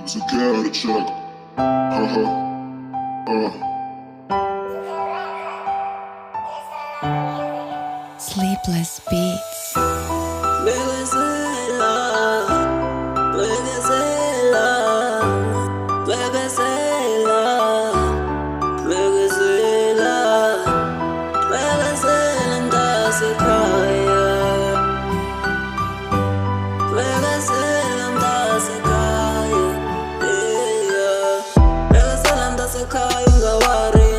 Took it out of check. Sleepless Beats. Venezuela, Venezuela, Venezuela, Venezuela, Venezuela ndasekhaya, Venezuela ndasekhaya, yeah. Venezuela ndasekhaya ungawari,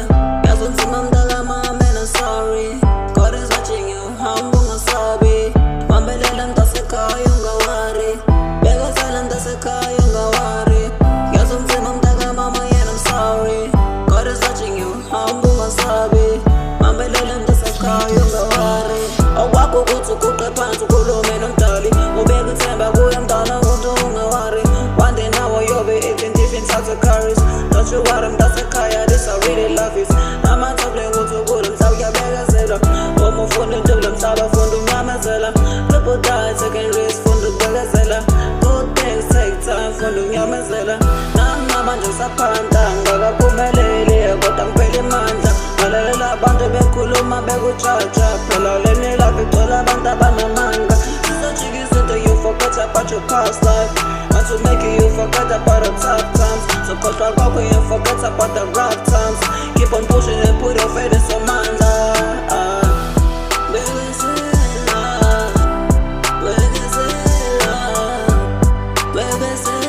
yazonzima mdala mama and I'm sorry. God is watching you, humble ngasabi. Mambelela ndasekhaya ungawari, Venezuela ndasekhaya ungawari. Yazonzima mdala mama and I'm sorry. God is watching you, humble ngasabi. Mambelela ndasekhaya ungawari. Awakho ukuthi uguqe phansi ukhulume nomdali, ubeke ithemba kuye mdala ukuthi ungawari. One day now uyobe eating different types of curries. Don't you worry mdasekhaya, this I really love it. Amathole ukuthi ukule mhla uyabekezela. Uma ufuna intula mhlaba funda unyamezela. People die taking risks funda ukubekezela. Good things take time funda unyamezela. Nami manje ngisaphanda ngakaphumeleli kodwa ngiphela imandla. Ngalalela abantu bekhuluma bekujaja, phela leni life igcwele abantu abanamanga. Sizojika izinto you forget about your past life, and to make you forget about the tough times. So khohlwa kwakho you forget about the rough times. Keep on pushing and put your faith in somandla. Venezuela, Venezuela, Venezuela.